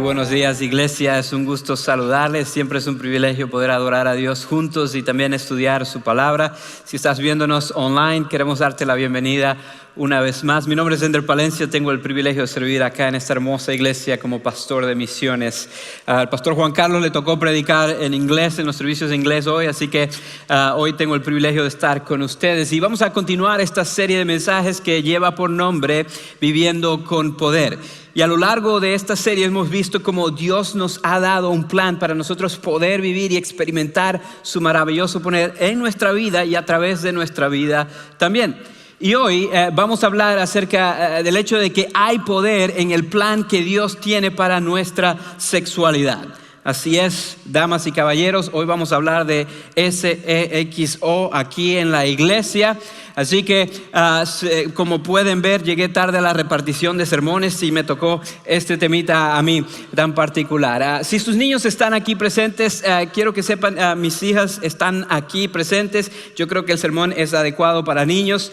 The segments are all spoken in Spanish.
buenos días, iglesia. Es un gusto saludarles. Siempre es un privilegio poder adorar a Dios juntos y también estudiar su palabra. Si estás viéndonos online, queremos darte la bienvenida una vez más. Mi nombre es Ender Palencia. Tengo el privilegio de servir acá en esta hermosa iglesia como pastor de misiones. Al pastor Juan Carlos le tocó predicar en inglés, en los servicios de inglés hoy, así que hoy tengo el privilegio de estar con ustedes. Y vamos a continuar esta serie de mensajes que lleva por nombre Viviendo con Poder. Y a lo largo de esta serie hemos visto cómo Dios nos ha dado un plan para nosotros poder vivir y experimentar su maravilloso poder en nuestra vida y a través de nuestra vida también. Y hoy vamos a hablar acerca del hecho de que hay poder en el plan que Dios tiene para nuestra sexualidad. Así es, damas y caballeros, hoy vamos a hablar de SEXO aquí en la iglesia. Así que, como pueden ver, llegué tarde a la repartición de sermones y me tocó este temita a mí tan particular. Si sus niños están aquí presentes, quiero que sepan, mis hijas están aquí presentes. Yo creo que el sermón es adecuado para niños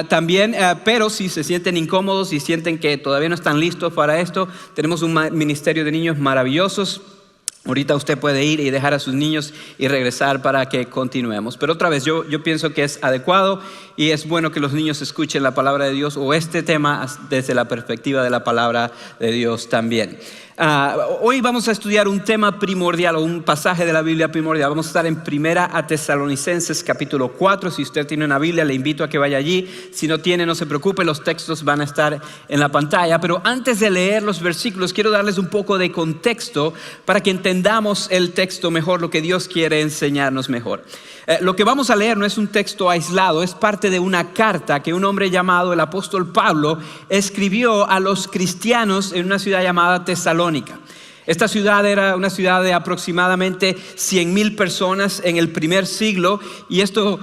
también, pero si se sienten incómodos y sienten que todavía no están listos para esto, tenemos un ministerio de niños maravillosos. Ahorita usted puede ir y dejar a sus niños y regresar para que continuemos. Pero otra vez, yo pienso que es adecuado y es bueno que los niños escuchen la palabra de Dios o este tema desde la perspectiva de la palabra de Dios también. Hoy vamos a estudiar un tema primordial o un pasaje de la Biblia primordial. Vamos a estar en 1 Tesalonicenses capítulo 4. Si usted tiene una Biblia, le invito a que vaya allí. Si no tiene, no se preocupe, los textos van a estar en la pantalla. Pero antes de leer los versículos, quiero darles un poco de contexto para que entendamos el texto mejor, lo que Dios quiere enseñarnos mejor. Lo que vamos a leer no es un texto aislado, es parte de una carta que un hombre llamado el apóstol Pablo escribió a los cristianos en una ciudad llamada Tesalónica. Esta ciudad era una ciudad de aproximadamente 100,000 personas en el primer siglo y esto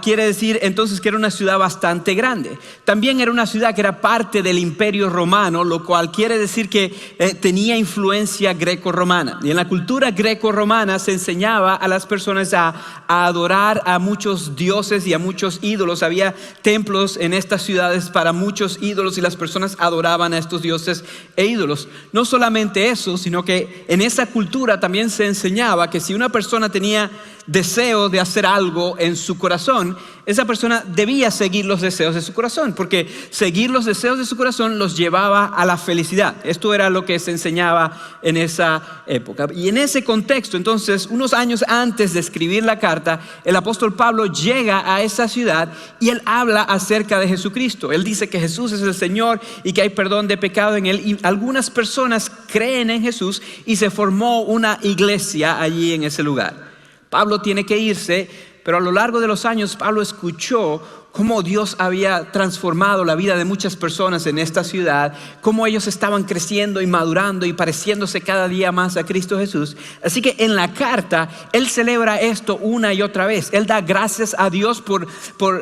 quiere decir entonces que era una ciudad bastante grande. También era una ciudad que era parte del Imperio Romano, lo cual quiere decir que tenía influencia greco-romana. Y en la cultura greco-romana se enseñaba a las personas a adorar a muchos dioses y a muchos ídolos. Había templos en estas ciudades para muchos ídolos y las personas adoraban a estos dioses e ídolos. No solamente eso, sino que en esa cultura también se enseñaba que si una persona tenía deseo de hacer algo en su corazón, esa persona debía seguir los deseos de su corazón, porque seguir los deseos de su corazón los llevaba a la felicidad. Esto era lo que se enseñaba en esa época. Y en ese contexto, entonces, unos años antes de escribir la carta, el apóstol Pablo llega a esa ciudad y él habla acerca de Jesucristo. Él dice que Jesús es el Señor y que hay perdón de pecado en él. Y algunas personas creen en Jesús y se formó una iglesia allí en ese lugar. Pablo tiene que irse, pero a lo largo de los años Pablo escuchó cómo Dios había transformado la vida de muchas personas en esta ciudad, cómo ellos estaban creciendo y madurando y pareciéndose cada día más a Cristo Jesús. Así que en la carta él celebra esto una y otra vez. Él da gracias a Dios por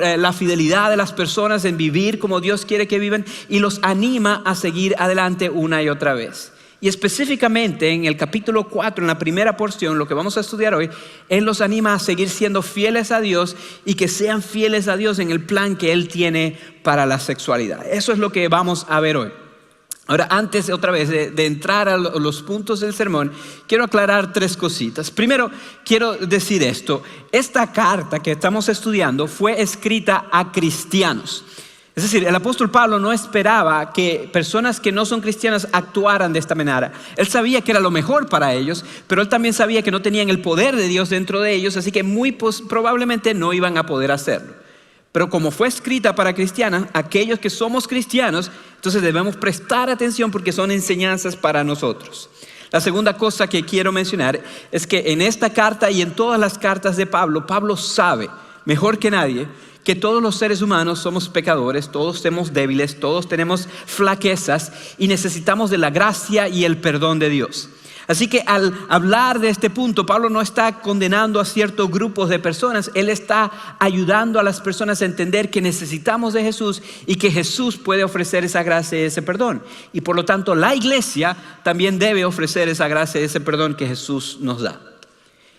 la fidelidad de las personas en vivir como Dios quiere que vivan y los anima a seguir adelante una y otra vez. Y específicamente en el capítulo 4, en la primera porción, lo que vamos a estudiar hoy, Él los anima a seguir siendo fieles a Dios y que sean fieles a Dios en el plan que Él tiene para la sexualidad. Eso es lo que vamos a ver hoy. Ahora, antes otra vez de entrar a los puntos del sermón, quiero aclarar 3 cositas. Primero, quiero decir esto. Esta carta que estamos estudiando fue escrita a cristianos. Es decir, el apóstol Pablo no esperaba que personas que no son cristianas actuaran de esta manera. Él sabía que era lo mejor para ellos, pero él también sabía que no tenían el poder de Dios dentro de ellos, así que muy probablemente no iban a poder hacerlo. Pero como fue escrita para cristianos, aquellos que somos cristianos, entonces debemos prestar atención porque son enseñanzas para nosotros. La segunda cosa que quiero mencionar es que en esta carta y en todas las cartas de Pablo, Pablo sabe mejor que nadie que todos los seres humanos somos pecadores, todos somos débiles, todos tenemos flaquezas y necesitamos de la gracia y el perdón de Dios. Así que al hablar de este punto, Pablo no está condenando a ciertos grupos de personas, él está ayudando a las personas a entender que necesitamos de Jesús y que Jesús puede ofrecer esa gracia y ese perdón. Y por lo tanto la iglesia también debe ofrecer esa gracia y ese perdón que Jesús nos da.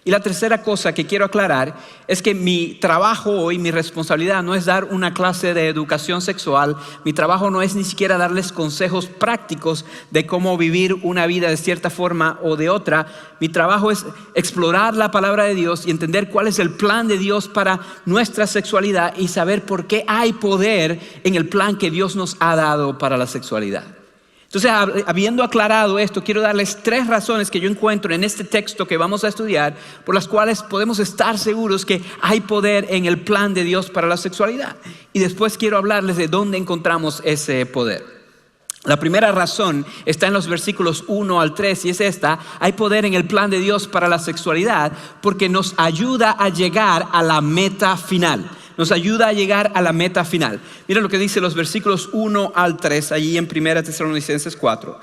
Y la tercera cosa que quiero aclarar es que mi trabajo hoy, mi responsabilidad no es dar una clase de educación sexual. Mi trabajo no es ni siquiera darles consejos prácticos de cómo vivir una vida de cierta forma o de otra. Mi trabajo es explorar la palabra de Dios y entender cuál es el plan de Dios para nuestra sexualidad y saber por qué hay poder en el plan que Dios nos ha dado para la sexualidad. Entonces, habiendo aclarado esto, quiero darles 3 razones que yo encuentro en este texto que vamos a estudiar, por las cuales podemos estar seguros que hay poder en el plan de Dios para la sexualidad. Y después quiero hablarles de dónde encontramos ese poder. La primera razón está en los versículos 1 al 3 y es esta: hay poder en el plan de Dios para la sexualidad porque nos ayuda a llegar a la meta final. Nos ayuda a llegar a la meta final. Mira lo que dice los versículos 1 al 3 allí en 1 Tesalonicenses 4.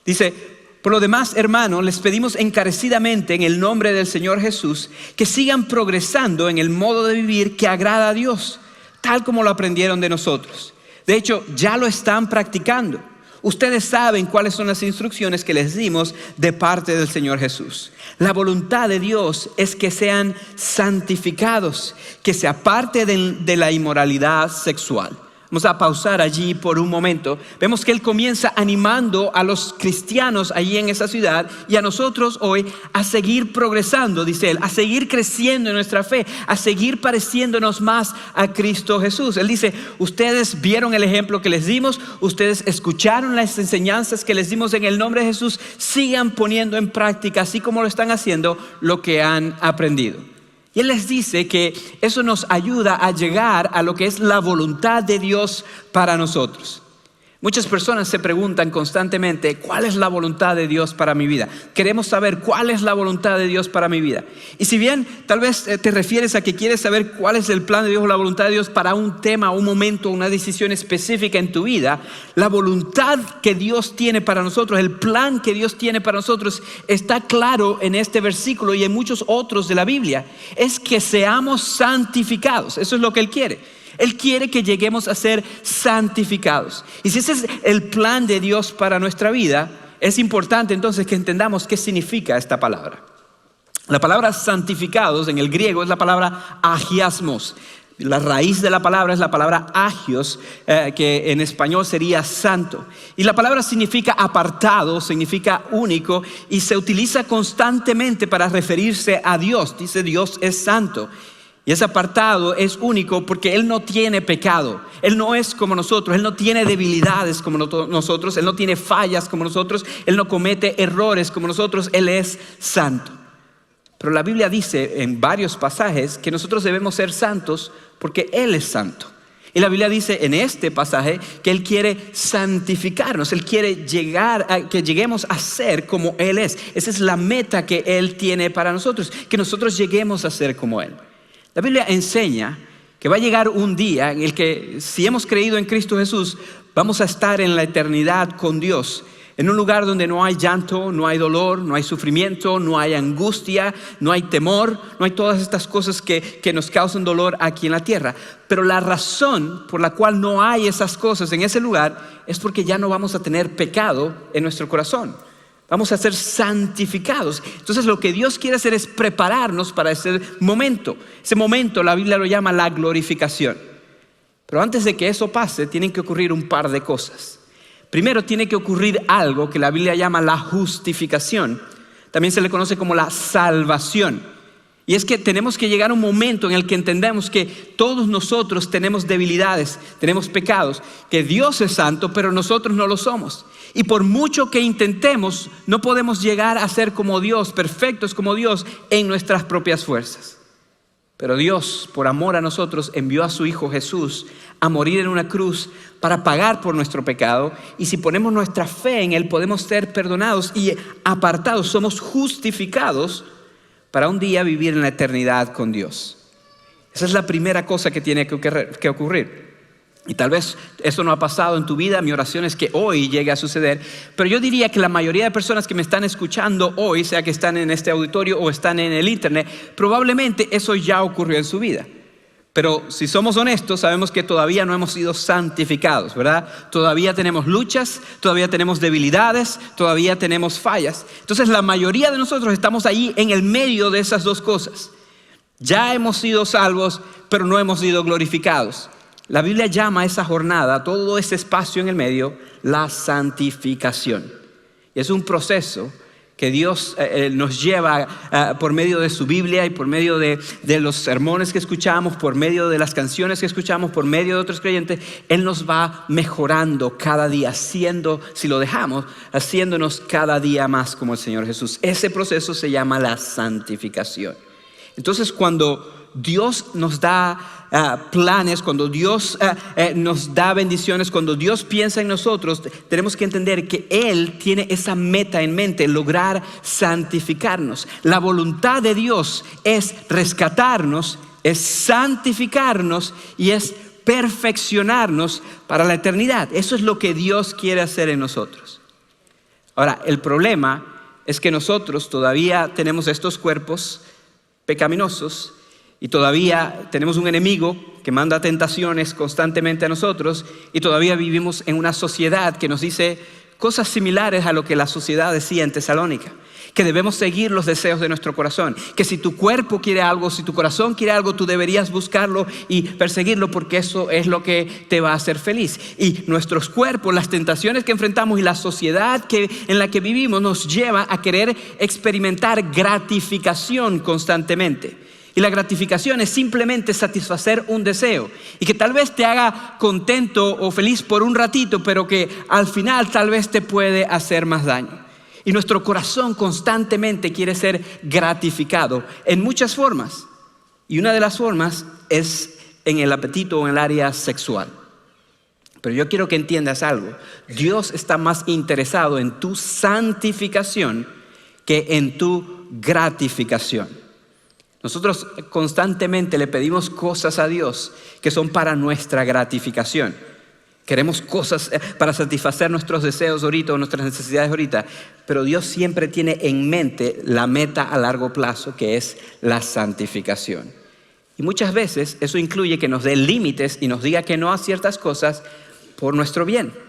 Dice: por lo demás, hermanos, les pedimos encarecidamente en el nombre del Señor Jesús que sigan progresando en el modo de vivir que agrada a Dios, tal como lo aprendieron de nosotros. De hecho, ya lo están practicando. Ustedes saben cuáles son las instrucciones que les dimos de parte del Señor Jesús. La voluntad de Dios es que sean santificados, que se aparten de la inmoralidad sexual. Vamos a pausar allí por un momento. Vemos que Él comienza animando a los cristianos allí en esa ciudad y a nosotros hoy a seguir progresando, dice Él, a seguir creciendo en nuestra fe, a seguir pareciéndonos más a Cristo Jesús. Él dice: ustedes vieron el ejemplo que les dimos, ustedes escucharon las enseñanzas que les dimos en el nombre de Jesús, sigan poniendo en práctica, así como lo están haciendo, lo que han aprendido. Y Él les dice que eso nos ayuda a llegar a lo que es la voluntad de Dios para nosotros. Muchas personas se preguntan constantemente: ¿cuál es la voluntad de Dios para mi vida? Queremos saber cuál es la voluntad de Dios para mi vida. Y si bien tal vez te refieres a que quieres saber cuál es el plan de Dios o la voluntad de Dios para un tema, un momento, una decisión específica en tu vida, la voluntad que Dios tiene para nosotros, el plan que Dios tiene para nosotros está claro en este versículo y en muchos otros de la Biblia. Es que seamos santificados. Eso es lo que Él quiere. Él quiere que lleguemos a ser santificados. Y si ese es el plan de Dios para nuestra vida, es importante entonces que entendamos qué significa esta palabra. La palabra santificados en el griego es la palabra agiasmos. La raíz de la palabra es la palabra agios, que en español sería santo. Y la palabra significa apartado, significa único y se utiliza constantemente para referirse a Dios. Dice: Dios es santo. Y ese apartado es único porque Él no tiene pecado. Él no es como nosotros. Él no tiene debilidades como nosotros. Él no tiene fallas como nosotros. Él no comete errores como nosotros. Él es santo. Pero la Biblia dice en varios pasajes que nosotros debemos ser santos porque Él es santo. Y la Biblia dice en este pasaje que Él quiere santificarnos. Él quiere que lleguemos a ser como Él es. Esa es la meta que Él tiene para nosotros. Que nosotros lleguemos a ser como Él. La Biblia enseña que va a llegar un día en el que, si hemos creído en Cristo Jesús, vamos a estar en la eternidad con Dios, en un lugar donde no hay llanto, no hay dolor, no hay sufrimiento, no hay angustia, no hay temor, no hay todas estas cosas que nos causan dolor aquí en la tierra. Pero la razón por la cual no hay esas cosas en ese lugar es porque ya no vamos a tener pecado en nuestro corazón. Vamos a ser santificados. Entonces lo que Dios quiere hacer es prepararnos para ese momento. Ese momento la Biblia lo llama la glorificación. Pero antes de que eso pase, tienen que ocurrir un par de cosas. Primero tiene que ocurrir algo que la Biblia llama la justificación. También se le conoce como la salvación. Y es que tenemos que llegar a un momento en el que entendamos que todos nosotros tenemos debilidades, tenemos pecados, que Dios es santo, pero nosotros no lo somos. Y por mucho que intentemos, no podemos llegar a ser como Dios, perfectos como Dios, en nuestras propias fuerzas. Pero Dios, por amor a nosotros, envió a su Hijo Jesús a morir en una cruz para pagar por nuestro pecado. Y si ponemos nuestra fe en Él, podemos ser perdonados y apartados, somos justificados para un día vivir en la eternidad con Dios. Esa es la primera cosa que tiene que ocurrir. Y tal vez eso no ha pasado en tu vida. Mi oración es que hoy llegue a suceder. Pero yo diría que la mayoría de personas que me están escuchando hoy, sea que están en este auditorio o están en el internet, probablemente eso ya ocurrió en su vida. Pero si somos honestos, sabemos que todavía no hemos sido santificados, ¿verdad? Todavía tenemos luchas, todavía tenemos debilidades, todavía tenemos fallas. Entonces la mayoría de nosotros estamos ahí en el medio de esas dos cosas. Ya hemos sido salvos, pero no hemos sido glorificados. La Biblia llama a esa jornada, todo ese espacio en el medio, la santificación. Y es un proceso que Dios nos lleva por medio de su Biblia y por medio de los sermones que escuchamos, por medio de las canciones que escuchamos, por medio de otros creyentes. Él nos va mejorando cada día, si lo dejamos, haciéndonos cada día más como el Señor Jesús. Ese proceso se llama la santificación. Entonces, cuando Dios nos da planes, cuando Dios nos da bendiciones, cuando Dios piensa en nosotros, tenemos que entender que Él tiene esa meta en mente, lograr santificarnos. La voluntad de Dios es rescatarnos, es santificarnos y es perfeccionarnos para la eternidad. Eso es lo que Dios quiere hacer en nosotros. Ahora, el problema es que nosotros todavía tenemos estos cuerpos pecaminosos y todavía tenemos un enemigo que manda tentaciones constantemente a nosotros y todavía vivimos en una sociedad que nos dice cosas similares a lo que la sociedad decía en Tesalónica, que debemos seguir los deseos de nuestro corazón, que si tu cuerpo quiere algo, si tu corazón quiere algo, tú deberías buscarlo y perseguirlo porque eso es lo que te va a hacer feliz. Y nuestros cuerpos, las tentaciones que enfrentamos y la sociedad en la que vivimos nos lleva a querer experimentar gratificación constantemente. Y la gratificación es simplemente satisfacer un deseo y que tal vez te haga contento o feliz por un ratito, pero que al final tal vez te puede hacer más daño. Y nuestro corazón constantemente quiere ser gratificado en muchas formas. Y una de las formas es en el apetito o en el área sexual. Pero yo quiero que entiendas algo. Dios está más interesado en tu santificación que en tu gratificación. Nosotros constantemente le pedimos cosas a Dios que son para nuestra gratificación. Queremos cosas para satisfacer nuestros deseos ahorita o nuestras necesidades ahorita. Pero Dios siempre tiene en mente la meta a largo plazo, que es la santificación. Y muchas veces eso incluye que nos dé límites y nos diga que no a ciertas cosas por nuestro bien.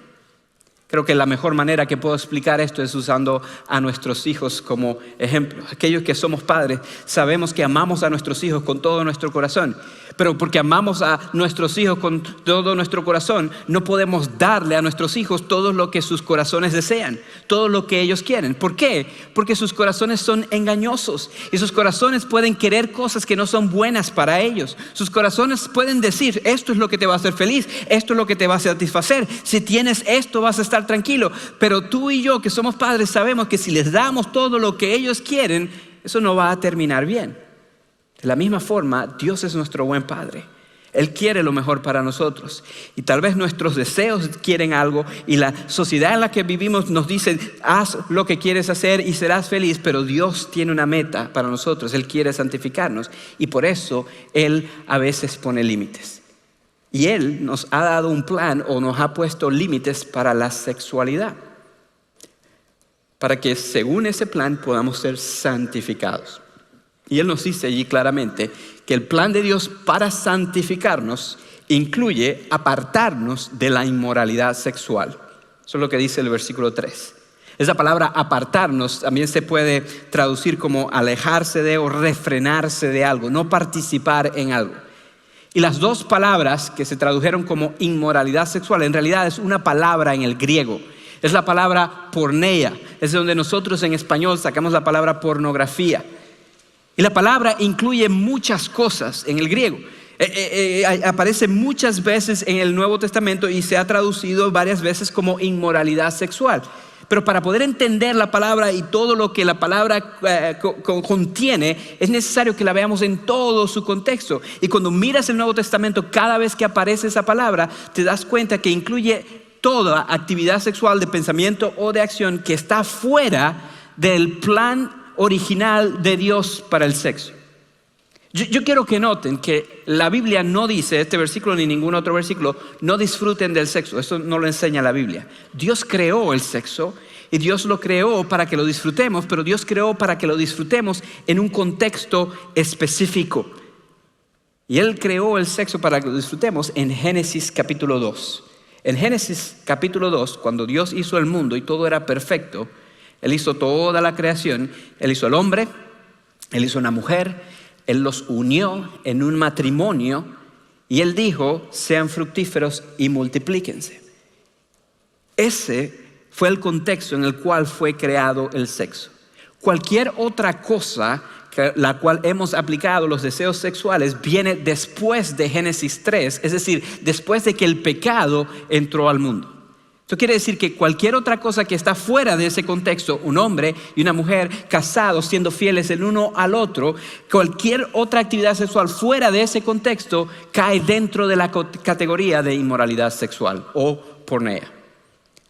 Creo que la mejor manera que puedo explicar esto es usando a nuestros hijos como ejemplo. Aquellos que somos padres sabemos que amamos a nuestros hijos con todo nuestro corazón. Pero porque amamos a nuestros hijos con todo nuestro corazón, no podemos darle a nuestros hijos todo lo que sus corazones desean, todo lo que ellos quieren. ¿Por qué? Porque sus corazones son engañosos y sus corazones pueden querer cosas que no son buenas para ellos. Sus corazones pueden decir, esto es lo que te va a hacer feliz, esto es lo que te va a satisfacer. Si tienes esto vas a estar tranquilo. Pero tú y yo que somos padres sabemos que si les damos todo lo que ellos quieren, eso no va a terminar bien. De la misma forma, Dios es nuestro buen Padre. Él quiere lo mejor para nosotros. Y tal vez nuestros deseos quieren algo y la sociedad en la que vivimos nos dice, haz lo que quieres hacer y serás feliz. Pero Dios tiene una meta para nosotros. Él quiere santificarnos y por eso Él a veces pone límites. Y Él nos ha dado un plan o nos ha puesto límites para la sexualidad. Para que según ese plan podamos ser santificados. Y Él nos dice allí claramente que el plan de Dios para santificarnos incluye apartarnos de la inmoralidad sexual. Eso es lo que dice el versículo 3. Esa palabra apartarnos también se puede traducir como alejarse de o refrenarse de algo, no participar en algo. Y las dos palabras que se tradujeron como inmoralidad sexual en realidad es una palabra en el griego. Es la palabra porneia. Es de donde nosotros en español sacamos la palabra pornografía. Y la palabra incluye muchas cosas en el griego. Aparece muchas veces en el Nuevo Testamento y se ha traducido varias veces como inmoralidad sexual. Pero para poder entender la palabra y todo lo que la palabra contiene, es necesario que la veamos en todo su contexto. Y cuando miras el Nuevo Testamento, cada vez que aparece esa palabra, te das cuenta que incluye toda actividad sexual de pensamiento o de acción que está fuera del plan original de Dios para el sexo. Yo quiero que noten que la Biblia no dice, este versículo ni ningún otro versículo, no disfruten del sexo. Eso no lo enseña la Biblia. Dios creó el sexo y Dios lo creó para que lo disfrutemos, pero Dios creó para que lo disfrutemos en un contexto específico. Y Él creó el sexo para que lo disfrutemos en Génesis capítulo 2. En Génesis capítulo 2, cuando Dios hizo el mundo y todo era perfecto, Él hizo toda la creación, Él hizo el hombre, Él hizo una mujer, Él los unió en un matrimonio y Él dijo, sean fructíferos y multiplíquense. Ese fue el contexto en el cual fue creado el sexo. Cualquier otra cosa la cual hemos aplicado los deseos sexuales viene después de Génesis 3, es decir, después de que el pecado entró al mundo. Esto quiere decir que cualquier otra cosa que está fuera de ese contexto, un hombre y una mujer casados, siendo fieles el uno al otro, cualquier otra actividad sexual fuera de ese contexto cae dentro de la categoría de inmoralidad sexual o pornea.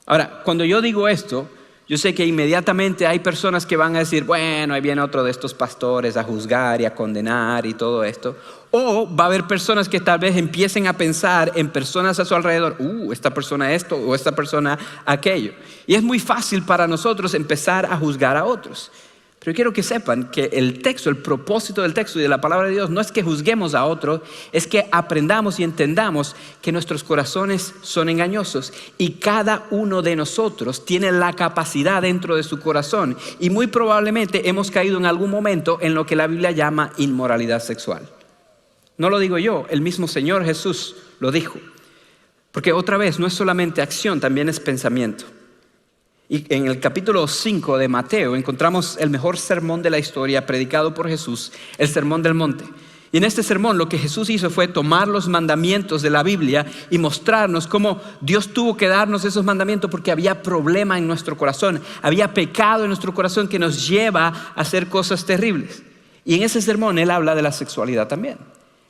Ahora, cuando yo digo esto, yo sé que inmediatamente hay personas que van a decir, bueno, ahí viene otro de estos pastores a juzgar y a condenar y todo esto. O va a haber personas que tal vez empiecen a pensar en personas a su alrededor, esta persona esto o esta persona aquello. Y es muy fácil para nosotros empezar a juzgar a otros. Pero quiero que sepan que el texto, el propósito del texto y de la palabra de Dios no es que juzguemos a otros, es que aprendamos y entendamos que nuestros corazones son engañosos y cada uno de nosotros tiene la capacidad dentro de su corazón y muy probablemente hemos caído en algún momento en lo que la Biblia llama inmoralidad sexual. No lo digo yo, el mismo Señor Jesús lo dijo. Porque otra vez no es solamente acción, también es pensamiento. Y en el capítulo 5 de Mateo encontramos el mejor sermón de la historia predicado por Jesús, el Sermón del Monte. Y en este sermón lo que Jesús hizo fue tomar los mandamientos de la Biblia y mostrarnos cómo Dios tuvo que darnos esos mandamientos porque había problema en nuestro corazón, había pecado en nuestro corazón que nos lleva a hacer cosas terribles. Y en ese sermón Él habla de la sexualidad también.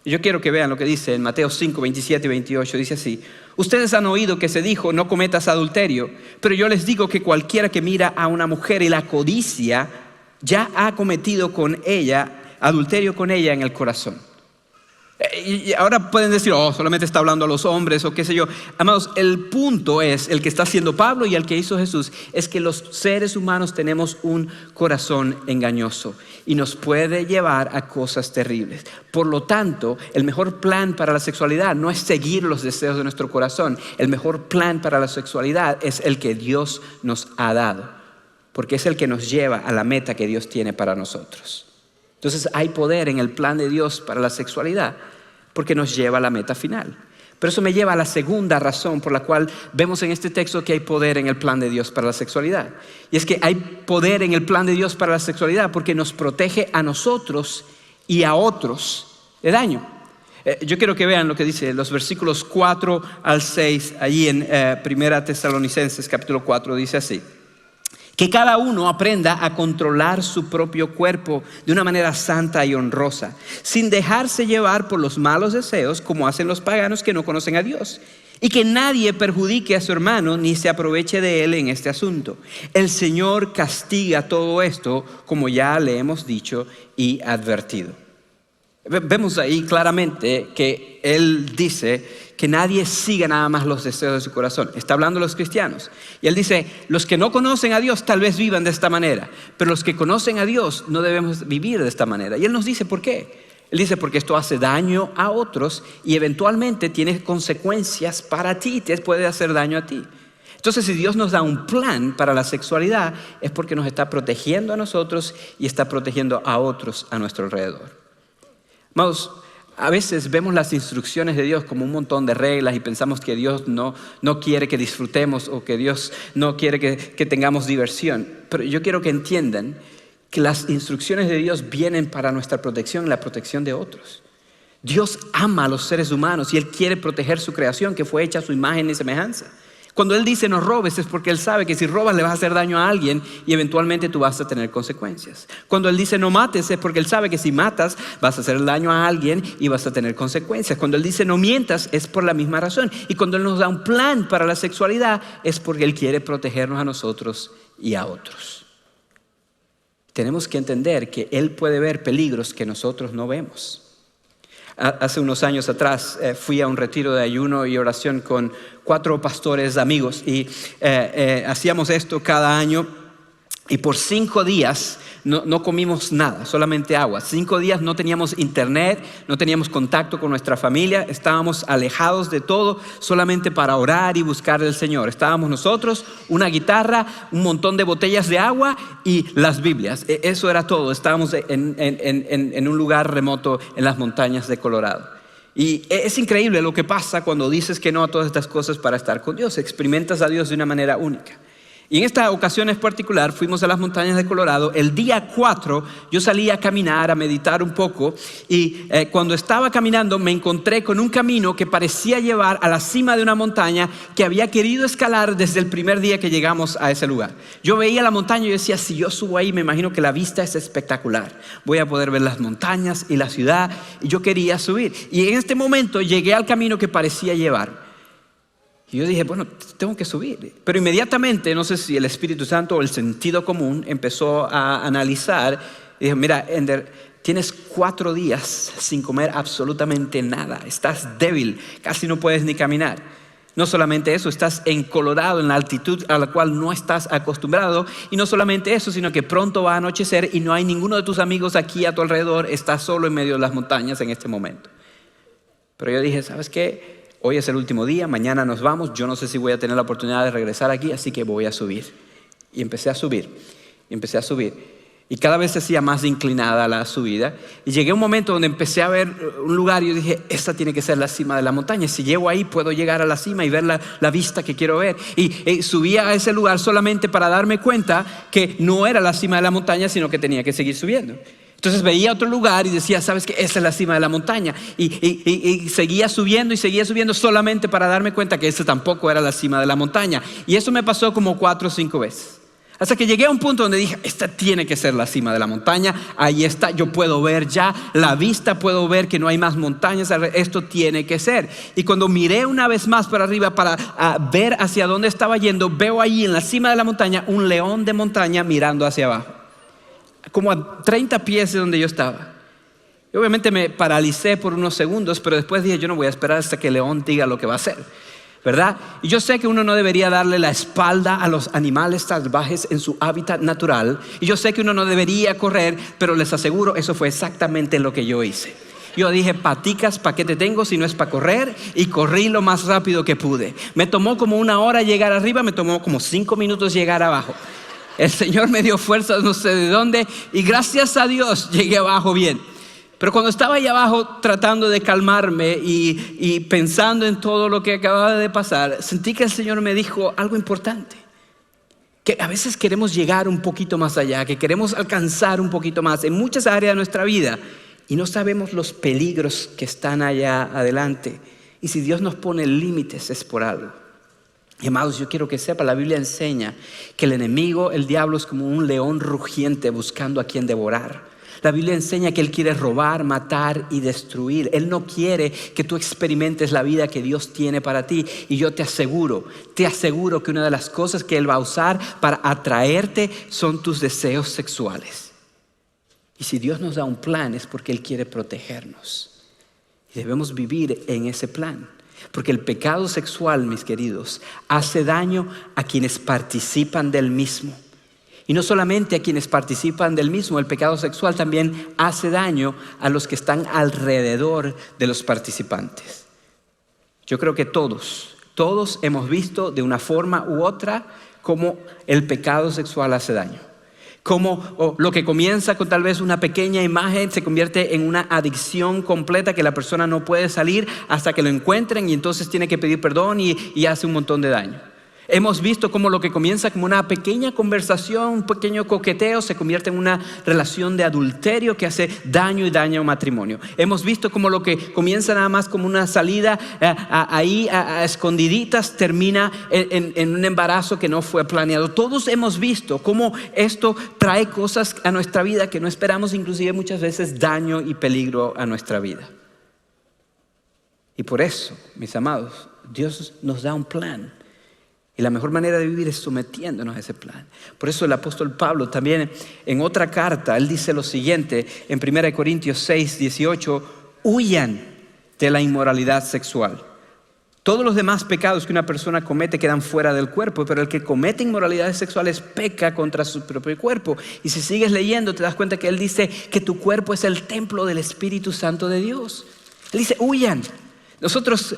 Y yo quiero que vean lo que dice en Mateo 5, 27 y 28. Dice así: ustedes han oído que se dijo, no cometas adulterio. Pero yo les digo que cualquiera que mira a una mujer y la codicia, ya ha cometido con ella, adulterio con ella en el corazón. Y ahora pueden decir, solamente está hablando a los hombres o qué sé yo. Amados, el punto es, el que está haciendo Pablo y el que hizo Jesús, es que los seres humanos tenemos un corazón engañoso y nos puede llevar a cosas terribles. Por lo tanto, el mejor plan para la sexualidad no es seguir los deseos de nuestro corazón. El mejor plan para la sexualidad es el que Dios nos ha dado, porque es el que nos lleva a la meta que Dios tiene para nosotros. Entonces hay poder en el plan de Dios para la sexualidad porque nos lleva a la meta final. Pero eso me lleva a la segunda razón por la cual vemos en este texto que hay poder en el plan de Dios para la sexualidad. Y es que hay poder en el plan de Dios para la sexualidad porque nos protege a nosotros y a otros de daño. Yo quiero que vean lo que dice los versículos 4 al 6 allí en 1 Tesalonicenses capítulo 4, dice así: que cada uno aprenda a controlar su propio cuerpo de una manera santa y honrosa, sin dejarse llevar por los malos deseos como hacen los paganos que no conocen a Dios. Y que nadie perjudique a su hermano ni se aproveche de él en este asunto. El Señor castiga todo esto, como ya le hemos dicho y advertido. Vemos ahí claramente que Él dice que nadie siga nada más los deseos de su corazón. Está hablando de los cristianos. Y Él dice, los que no conocen a Dios tal vez vivan de esta manera, pero los que conocen a Dios no debemos vivir de esta manera. Y Él nos dice por qué. Él dice porque esto hace daño a otros y eventualmente tiene consecuencias para ti, te puede hacer daño a ti. Entonces, si Dios nos da un plan para la sexualidad, es porque nos está protegiendo a nosotros y está protegiendo a otros a nuestro alrededor. Amados, a veces vemos las instrucciones de Dios como un montón de reglas y pensamos que Dios no quiere que disfrutemos o que Dios no quiere que tengamos diversión. Pero yo quiero que entiendan que las instrucciones de Dios vienen para nuestra protección y la protección de otros. Dios ama a los seres humanos y Él quiere proteger su creación que fue hecha a su imagen y semejanza. Cuando Él dice no robes es porque Él sabe que si robas le vas a hacer daño a alguien y eventualmente tú vas a tener consecuencias. Cuando Él dice no mates es porque Él sabe que si matas vas a hacer daño a alguien y vas a tener consecuencias. Cuando Él dice no mientas es por la misma razón. Y cuando Él nos da un plan para la sexualidad es porque Él quiere protegernos a nosotros y a otros. Tenemos que entender que Él puede ver peligros que nosotros no vemos. Hace unos años atrás fui a un retiro de ayuno y oración con 4 pastores amigos y hacíamos esto cada año Y por 5 días no comimos nada, solamente agua. 5 días no teníamos internet, no teníamos contacto con nuestra familia. Estábamos alejados de todo solamente para orar y buscar al Señor. Estábamos nosotros, una guitarra, un montón de botellas de agua y las Biblias. Eso era todo. Estábamos en un lugar remoto en las montañas de Colorado. Y es increíble lo que pasa cuando dices que no a todas estas cosas para estar con Dios. Experimentas a Dios de una manera única. Y en esta ocasión en particular fuimos a las montañas de Colorado. El día 4 yo salí a caminar, a meditar un poco, y cuando estaba caminando me encontré con un camino que parecía llevar a la cima de una montaña que había querido escalar desde el primer día que llegamos a ese lugar. Yo veía la montaña y decía, si yo subo ahí me imagino que la vista es espectacular. Voy a poder ver las montañas y la ciudad, y yo quería subir. Y en este momento llegué al camino que parecía llevar. Y yo dije, bueno, tengo que subir. Pero inmediatamente, no sé si el Espíritu Santo o el sentido común empezó a analizar. Y dije, mira, Ender, tienes 4 días sin comer absolutamente nada. Estás débil, casi no puedes ni caminar. No solamente eso, estás en Colorado, en la altitud a la cual no estás acostumbrado. Y no solamente eso, sino que pronto va a anochecer y no hay ninguno de tus amigos aquí a tu alrededor. Estás solo en medio de las montañas en este momento. Pero yo dije, ¿sabes qué? Hoy es el último día, mañana nos vamos. Yo no sé si voy a tener la oportunidad de regresar aquí, así que voy a subir. Y empecé a subir. Y cada vez se hacía más inclinada la subida. Y llegué a un momento donde empecé a ver un lugar y yo dije, esta tiene que ser la cima de la montaña. Si llego ahí puedo llegar a la cima y ver la vista que quiero ver. Y subí a ese lugar solamente para darme cuenta que no era la cima de la montaña, sino que tenía que seguir subiendo. Entonces veía otro lugar y decía, ¿sabes qué? Esa es la cima de la montaña. Y seguía subiendo solamente para darme cuenta que esa tampoco era la cima de la montaña. Y eso me pasó como 4 o 5 veces. Hasta que llegué a un punto donde dije, esta tiene que ser la cima de la montaña. Ahí está, yo puedo ver ya la vista, puedo ver que no hay más montañas. Esto tiene que ser. Y cuando miré una vez más para arriba para ver hacia dónde estaba yendo, veo ahí en la cima de la montaña un león de montaña mirando hacia abajo. Como a 30 pies de donde yo estaba. Y obviamente me paralicé por unos segundos, pero después dije, yo no voy a esperar hasta que el león diga lo que va a hacer, ¿verdad? Y yo sé que uno no debería darle la espalda a los animales salvajes en su hábitat natural. Y yo sé que uno no debería correr, pero les aseguro, eso fue exactamente lo que yo hice. Yo dije, paticas, ¿para qué te tengo si no es para correr? Y corrí lo más rápido que pude. Me tomó como 1 hora llegar arriba, me tomó como 5 minutos llegar abajo. El Señor me dio fuerzas no sé de dónde y gracias a Dios llegué abajo bien. Pero cuando estaba ahí abajo tratando de calmarme y pensando en todo lo que acababa de pasar, sentí que el Señor me dijo algo importante. Que a veces queremos llegar un poquito más allá, que queremos alcanzar un poquito más en muchas áreas de nuestra vida y no sabemos los peligros que están allá adelante. Y si Dios nos pone límites es por algo. Y amados, yo quiero que sepa, la Biblia enseña que el enemigo, el diablo, es como un león rugiente buscando a quien devorar. La Biblia enseña que Él quiere robar, matar y destruir. Él no quiere que tú experimentes la vida que Dios tiene para ti. Y yo te aseguro que una de las cosas que Él va a usar para atraerte son tus deseos sexuales. Y si Dios nos da un plan es porque Él quiere protegernos. Y debemos vivir en ese plan. Porque el pecado sexual, mis queridos, hace daño a quienes participan del mismo. Y no solamente a quienes participan del mismo, el pecado sexual también hace daño a los que están alrededor de los participantes. Yo creo que todos hemos visto de una forma u otra cómo el pecado sexual hace daño. Como lo que comienza con tal vez una pequeña imagen se convierte en una adicción completa que la persona no puede salir hasta que lo encuentren y entonces tiene que pedir perdón y hace un montón de daño. Hemos visto cómo lo que comienza como una pequeña conversación, un pequeño coqueteo, se convierte en una relación de adulterio que hace daño y daña a un matrimonio. Hemos visto cómo lo que comienza nada más como una salida ahí a escondiditas termina en un embarazo que no fue planeado. Todos hemos visto cómo esto trae cosas a nuestra vida que no esperamos, inclusive muchas veces daño y peligro a nuestra vida. Y por eso, mis amados, Dios nos da un plan. Y la mejor manera de vivir es sometiéndonos a ese plan. Por eso el apóstol Pablo también en otra carta, él dice lo siguiente en 1 Corintios 6, 18, huyan de la inmoralidad sexual. Todos los demás pecados que una persona comete quedan fuera del cuerpo, pero el que comete inmoralidades sexuales peca contra su propio cuerpo. Y si sigues leyendo te das cuenta que él dice que tu cuerpo es el templo del Espíritu Santo de Dios. Él dice, huyan. Nosotros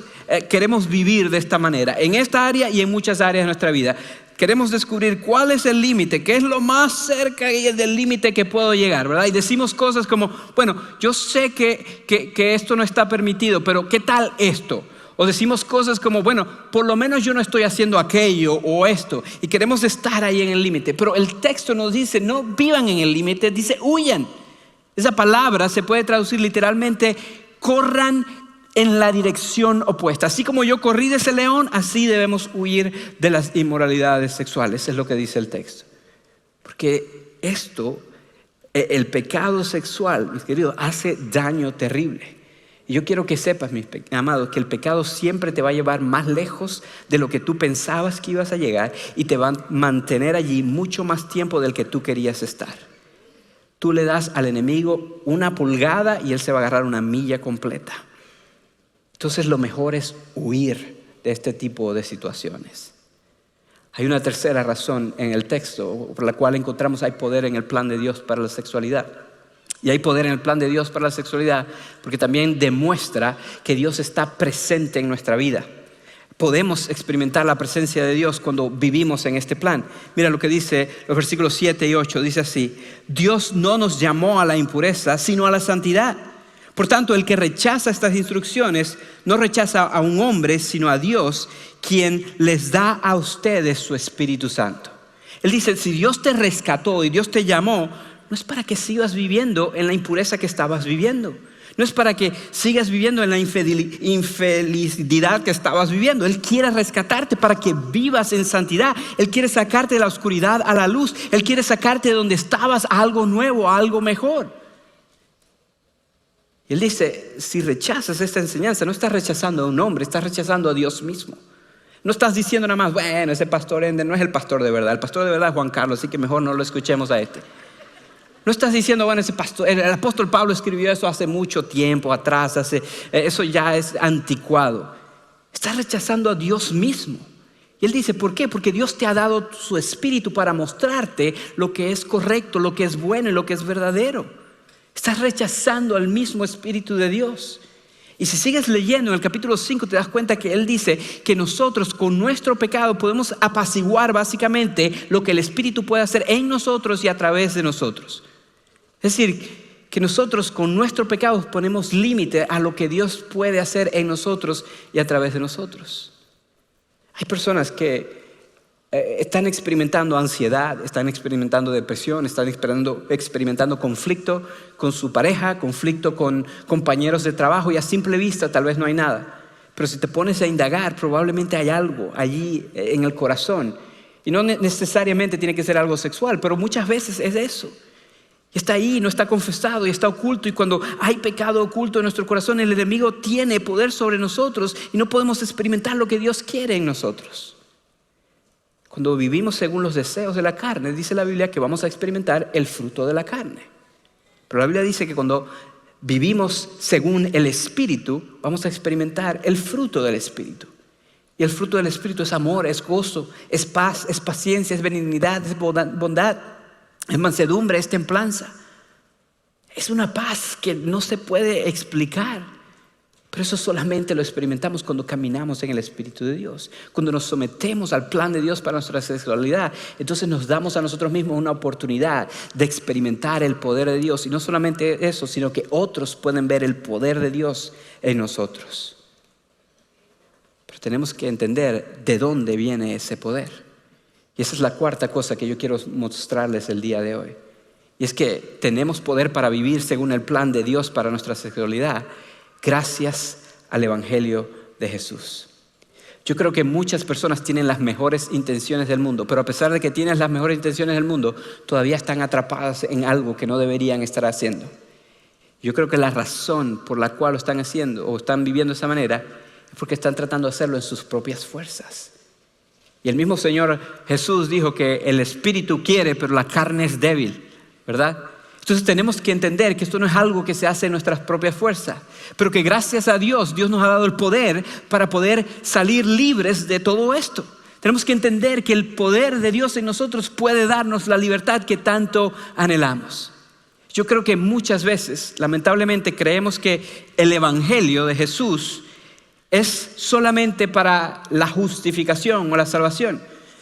queremos vivir de esta manera, en esta área y en muchas áreas de nuestra vida. Queremos descubrir cuál es el límite, qué es lo más cerca del límite que puedo llegar, ¿verdad? Y decimos cosas como, bueno, yo sé que esto no está permitido, pero ¿qué tal esto? O decimos cosas como, bueno, por lo menos yo no estoy haciendo aquello o esto. Y queremos estar ahí en el límite. Pero el texto nos dice, no vivan en el límite, dice, huyan. Esa palabra se puede traducir literalmente, corran en la dirección opuesta. Así como yo corrí de ese león, así debemos huir de las inmoralidades sexuales. Es lo que dice el texto. Porque esto, el pecado sexual, mis queridos, hace daño terrible. Y yo quiero que sepas, mis amados, que el pecado siempre te va a llevar más lejos de lo que tú pensabas que ibas a llegar y te va a mantener allí mucho más tiempo del que tú querías estar. Tú le das al enemigo una pulgada y él se va a agarrar una milla completa. Entonces lo mejor es huir de este tipo de situaciones. Hay una tercera razón en el texto por la cual encontramos hay poder en el plan de Dios para la sexualidad. Y hay poder en el plan de Dios para la sexualidad porque también demuestra que Dios está presente en nuestra vida. Podemos experimentar la presencia de Dios cuando vivimos en este plan. Mira lo que dice los versículos 7 y 8. Dice así, Dios no nos llamó a la impureza, sino a la santidad. Por tanto, el que rechaza estas instrucciones no rechaza a un hombre, sino a Dios, quien les da a ustedes su Espíritu Santo. Él dice, si Dios te rescató y Dios te llamó, no es para que sigas viviendo en la impureza que estabas viviendo. No es para que sigas viviendo en la infelicidad que estabas viviendo. Él quiere rescatarte para que vivas en santidad. Él quiere sacarte de la oscuridad a la luz. Él quiere sacarte de donde estabas a algo nuevo, a algo mejor. Y él dice, si rechazas esta enseñanza, no estás rechazando a un hombre, estás rechazando a Dios mismo. No estás diciendo nada más, bueno, ese pastor Ender no es el pastor de verdad. El pastor de verdad es Juan Carlos, así que mejor no lo escuchemos a este. No estás diciendo, bueno, ese pastor, el apóstol Pablo escribió eso hace mucho tiempo atrás, eso ya es anticuado. Estás rechazando a Dios mismo. Y él dice, ¿por qué? Porque Dios te ha dado su espíritu para mostrarte lo que es correcto, lo que es bueno y lo que es verdadero. Estás rechazando al mismo espíritu de Dios. Y si sigues leyendo en el capítulo 5 te das cuenta que él dice que nosotros con nuestro pecado podemos apaciguar básicamente lo que el espíritu puede hacer en nosotros y a través de nosotros. Es decir, que nosotros con nuestro pecado ponemos límite a lo que Dios puede hacer en nosotros y a través de nosotros. Hay personas que están experimentando ansiedad, están experimentando depresión, están experimentando conflicto con su pareja, conflicto con compañeros de trabajo y a simple vista tal vez no hay nada. Pero si te pones a indagar, probablemente hay algo allí en el corazón. Y no necesariamente tiene que ser algo sexual, pero muchas veces es eso. Y está ahí, no está confesado y está oculto. Y cuando hay pecado oculto en nuestro corazón, el enemigo tiene poder sobre nosotros y no podemos experimentar lo que Dios quiere en nosotros. Cuando vivimos según los deseos de la carne, dice la Biblia que vamos a experimentar el fruto de la carne. Pero la Biblia dice que cuando vivimos según el Espíritu, vamos a experimentar el fruto del Espíritu. Y el fruto del Espíritu es amor, es gozo, es paz, es paciencia, es benignidad, es bondad, es mansedumbre, es templanza. Es una paz que no se puede explicar. Pero eso solamente lo experimentamos cuando caminamos en el Espíritu de Dios. Cuando nos sometemos al plan de Dios para nuestra sexualidad, entonces nos damos a nosotros mismos una oportunidad de experimentar el poder de Dios. Y no solamente eso, sino que otros pueden ver el poder de Dios en nosotros. Pero tenemos que entender de dónde viene ese poder. Y esa es la cuarta cosa que yo quiero mostrarles el día de hoy. Y es que tenemos poder para vivir según el plan de Dios para nuestra sexualidad, gracias al Evangelio de Jesús. Yo creo que muchas personas tienen las mejores intenciones del mundo, pero a pesar de que tienen las mejores intenciones del mundo, todavía están atrapadas en algo que no deberían estar haciendo. Yo creo que la razón por la cual lo están haciendo o están viviendo de esa manera es porque están tratando de hacerlo en sus propias fuerzas. Y el mismo Señor Jesús dijo que el espíritu quiere, pero la carne es débil, ¿verdad? Entonces tenemos que entender que esto no es algo que se hace en nuestras propias fuerzas, pero que gracias a Dios, Dios nos ha dado el poder para poder salir libres de todo esto. Tenemos que entender que el poder de Dios en nosotros puede darnos la libertad que tanto anhelamos. Yo creo que muchas veces, lamentablemente, creemos que el evangelio de Jesús es solamente para la justificación o la salvación.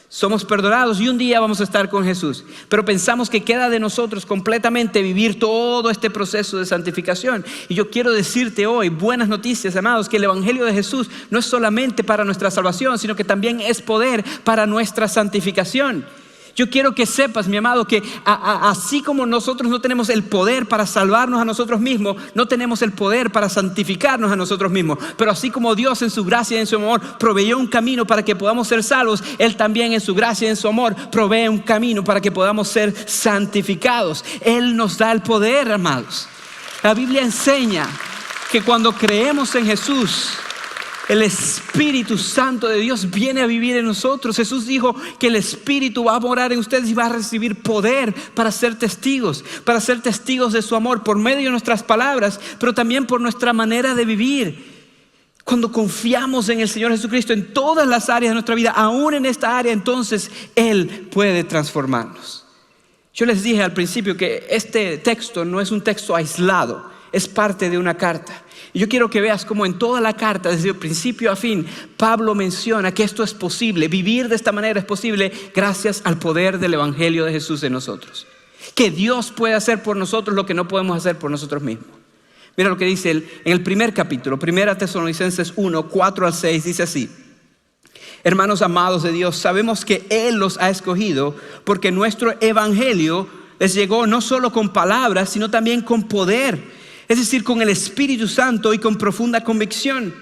Somos perdonados y un día vamos a estar con Jesús. Pero pensamos que queda de nosotros completamente vivir todo este proceso de santificación. Y yo quiero decirte hoy, buenas noticias, amados, que el evangelio de Jesús no es solamente para nuestra salvación, sino que también es poder para nuestra santificación. Yo quiero que sepas, mi amado, que así como nosotros no tenemos el poder para salvarnos a nosotros mismos, no tenemos el poder para santificarnos a nosotros mismos. Pero así como Dios en su gracia y en su amor proveyó un camino para que podamos ser salvos, Él también en su gracia y en su amor provee un camino para que podamos ser santificados. Él nos da el poder, amados. La Biblia enseña que cuando creemos en Jesús, el Espíritu Santo de Dios viene a vivir en nosotros. Jesús dijo que el Espíritu va a morar en ustedes y va a recibir poder para ser testigos de su amor por medio de nuestras palabras, pero también por nuestra manera de vivir. Cuando confiamos en el Señor Jesucristo en todas las áreas de nuestra vida, aún en esta área, entonces Él puede transformarnos. Yo les dije al principio que este texto no es un texto aislado, es parte de una carta. Y yo quiero que veas cómo en toda la carta, desde el principio a fin, Pablo menciona que esto es posible, vivir de esta manera es posible gracias al poder del evangelio de Jesús en nosotros. Que Dios puede hacer por nosotros lo que no podemos hacer por nosotros mismos. Mira lo que dice en el primer capítulo, 1 Tesalonicenses 1, 4 al 6, dice así: hermanos amados de Dios, sabemos que Él los ha escogido porque nuestro evangelio les llegó no solo con palabras, sino también con poder. Es decir, con el Espíritu Santo y con profunda convicción.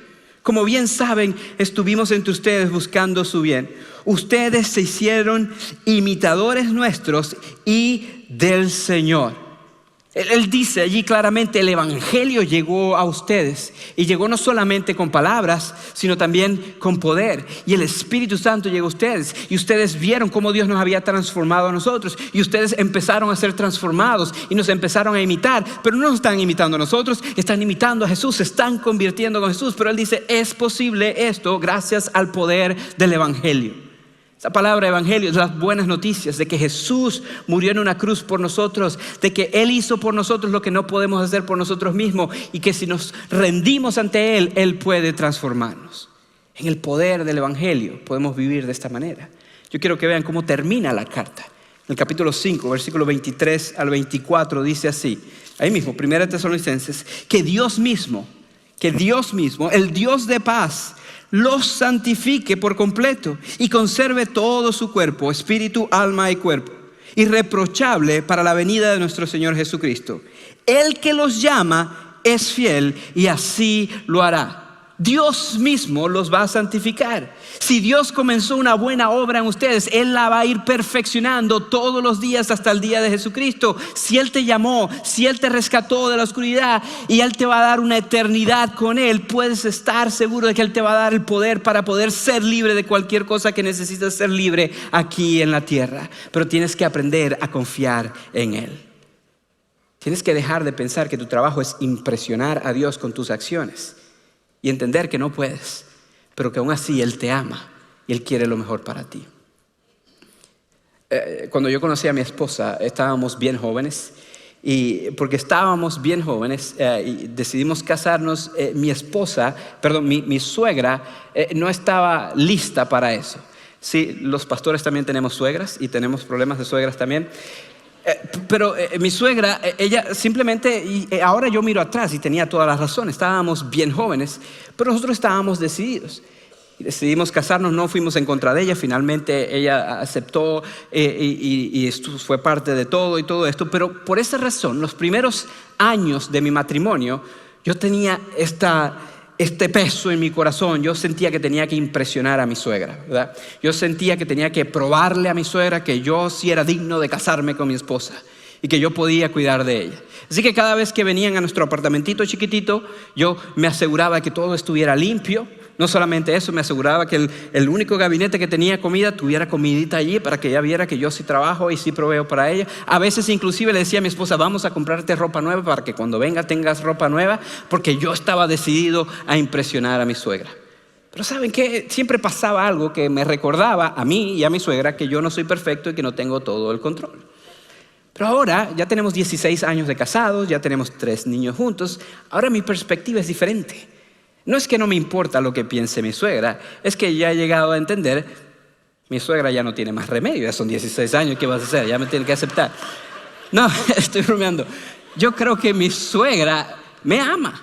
Como bien saben, estuvimos entre ustedes buscando su bien. Ustedes se hicieron imitadores nuestros y del Señor. Él dice allí claramente, el evangelio llegó a ustedes y llegó no solamente con palabras, sino también con poder. Y el Espíritu Santo llegó a ustedes y ustedes vieron cómo Dios nos había transformado a nosotros y ustedes empezaron a ser transformados y nos empezaron a imitar, pero no nos están imitando a nosotros, están imitando a Jesús, se están convirtiendo con Jesús. Pero Él dice, es posible esto gracias al poder del evangelio. Esa palabra evangelio es las buenas noticias de que Jesús murió en una cruz por nosotros, de que Él hizo por nosotros lo que no podemos hacer por nosotros mismos y que si nos rendimos ante Él, Él puede transformarnos. En el poder del evangelio podemos vivir de esta manera. Yo quiero que vean cómo termina la carta. En el capítulo 5, versículo 23 al 24 dice así, ahí mismo, 1 Tesalonicenses, que Dios mismo, el Dios de paz, los santifique por completo y conserve todo su cuerpo, espíritu, alma y cuerpo, irreprochable para la venida de nuestro Señor Jesucristo. El que los llama es fiel y así lo hará. Dios mismo los va a santificar. Si Dios comenzó una buena obra en ustedes, Él la va a ir perfeccionando todos los días hasta el día de Jesucristo. Si Él te llamó, si Él te rescató de la oscuridad y Él te va a dar una eternidad con Él, puedes estar seguro de que Él te va a dar el poder para poder ser libre de cualquier cosa que necesites ser libre aquí en la tierra. Pero tienes que aprender a confiar en Él. Tienes que dejar de pensar que tu trabajo es impresionar a Dios con tus acciones y entender que no puedes, pero que aún así Él te ama y Él quiere lo mejor para ti. Cuando yo conocí a mi esposa, estábamos bien jóvenes y decidimos casarnos. Mi suegra no estaba lista para eso. Sí, los pastores también tenemos suegras y tenemos problemas de suegras también. Pero mi suegra, ella simplemente, y ahora yo miro atrás y tenía toda la razón, estábamos bien jóvenes, pero nosotros estábamos decididos. Y decidimos casarnos, no fuimos en contra de ella, finalmente ella aceptó y esto fue parte de todo y todo esto. Pero por esa razón, los primeros años de mi matrimonio, yo tenía este peso en mi corazón. Yo sentía que tenía que impresionar a mi suegra, ¿verdad? Yo sentía que tenía que probarle a mi suegra que yo sí era digno de casarme con mi esposa y que yo podía cuidar de ella. Así que cada vez que venían a nuestro apartamentito chiquitito, yo me aseguraba que todo estuviera limpio, No solamente eso, me aseguraba que el único gabinete que tenía comida tuviera comidita allí para que ella viera que yo sí trabajo y sí proveo para ella. A veces inclusive le decía a mi esposa, vamos a comprarte ropa nueva para que cuando venga tengas ropa nueva, porque yo estaba decidido a impresionar a mi suegra. Pero ¿saben qué? Siempre pasaba algo que me recordaba a mí y a mi suegra que yo no soy perfecto y que no tengo todo el control. Pero ahora ya tenemos 16 años de casados, ya tenemos 3 niños juntos. Ahora mi perspectiva es diferente. No es que no me importa lo que piense mi suegra, es que ya he llegado a entender, mi suegra ya no tiene más remedio, ya son 16 años, ¿qué vas a hacer? Ya me tiene que aceptar. No, estoy bromeando. Yo creo que mi suegra me ama.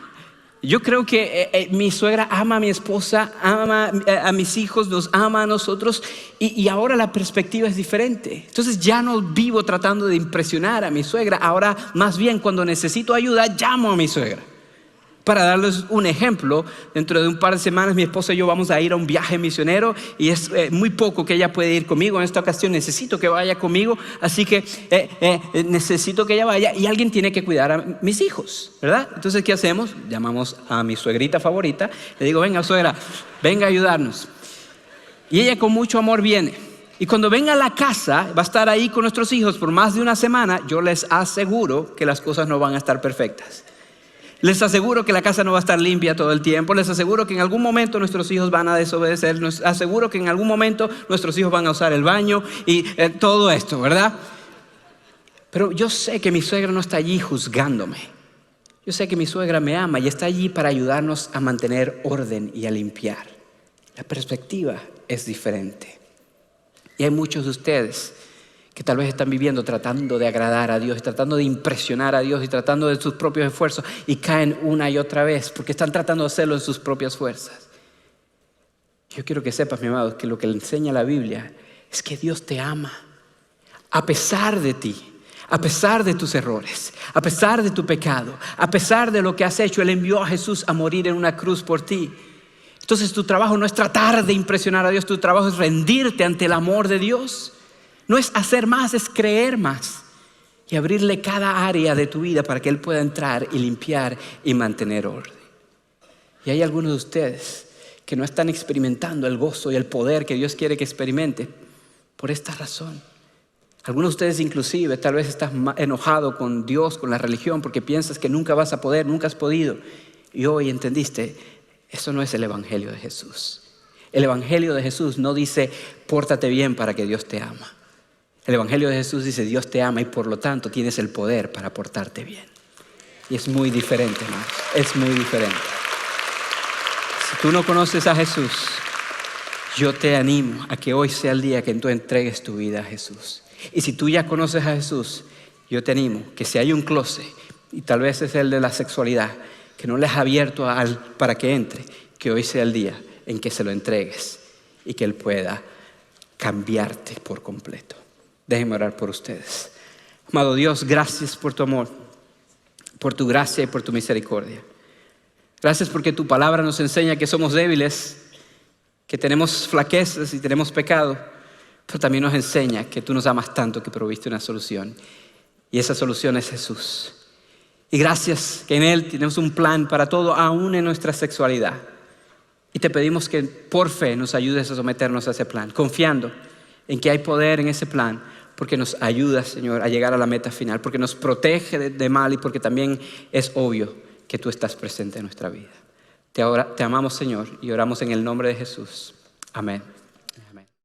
Yo creo que mi suegra ama a mi esposa, ama a mis hijos, nos ama a nosotros y ahora la perspectiva es diferente. Entonces ya no vivo tratando de impresionar a mi suegra, ahora más bien cuando necesito ayuda llamo a mi suegra. Para darles un ejemplo, dentro de un par de semanas mi esposa y yo vamos a ir a un viaje misionero y es muy poco que ella puede ir conmigo. En esta ocasión necesito que vaya conmigo, así que necesito que ella vaya y alguien tiene que cuidar a mis hijos, ¿verdad? Entonces, ¿qué hacemos? Llamamos a mi suegrita favorita, le digo, venga suegra, venga a ayudarnos. Y ella con mucho amor viene. Y cuando venga a la casa, va a estar ahí con nuestros hijos por más de una semana, yo les aseguro que las cosas no van a estar perfectas. Les aseguro que la casa no va a estar limpia todo el tiempo. Les aseguro que en algún momento nuestros hijos van a desobedecer. Les aseguro que en algún momento nuestros hijos van a usar el baño y todo esto, ¿verdad? Pero yo sé que mi suegra no está allí juzgándome. Yo sé que mi suegra me ama y está allí para ayudarnos a mantener orden y a limpiar. La perspectiva es diferente. Y hay muchos de ustedes que tal vez están viviendo tratando de agradar a Dios, tratando de impresionar a Dios y tratando de sus propios esfuerzos y caen una y otra vez porque están tratando de hacerlo en sus propias fuerzas. Yo quiero que sepas, mi amado, que lo que le enseña la Biblia es que Dios te ama a pesar de ti, a pesar de tus errores, a pesar de tu pecado, a pesar de lo que has hecho. Él envió a Jesús a morir en una cruz por ti. Entonces tu trabajo no es tratar de impresionar a Dios, tu trabajo es rendirte ante el amor de Dios. No es hacer más, es creer más y abrirle cada área de tu vida para que Él pueda entrar y limpiar y mantener orden. Y hay algunos de ustedes que no están experimentando el gozo y el poder que Dios quiere que experimente por esta razón. Algunos de ustedes inclusive tal vez estás enojado con Dios, con la religión, porque piensas que nunca vas a poder, nunca has podido. Y hoy entendiste, eso no es el Evangelio de Jesús. El Evangelio de Jesús no dice, pórtate bien para que Dios te ama. El Evangelio de Jesús dice, Dios te ama y por lo tanto tienes el poder para portarte bien. Y es muy diferente, hermanos. Es muy diferente. Si tú no conoces a Jesús, yo te animo a que hoy sea el día que tú entregues tu vida a Jesús. Y si tú ya conoces a Jesús, yo te animo que si hay un closet, y tal vez es el de la sexualidad, que no le has abierto para que entre, que hoy sea el día en que se lo entregues y que Él pueda cambiarte por completo. Déjenme orar por ustedes. Amado Dios, gracias por tu amor, por tu gracia y por tu misericordia. Gracias porque tu palabra nos enseña que somos débiles, que tenemos flaquezas y tenemos pecado, pero también nos enseña que tú nos amas tanto que proviste una solución. Y esa solución es Jesús. Y gracias que en Él tenemos un plan para todo, aún en nuestra sexualidad. Y te pedimos que por fe nos ayudes a someternos a ese plan, confiando en que hay poder en ese plan, porque nos ayuda, Señor, a llegar a la meta final, porque nos protege de mal y porque también es obvio que tú estás presente en nuestra vida. Te amamos, Señor, y oramos en el nombre de Jesús. Amén.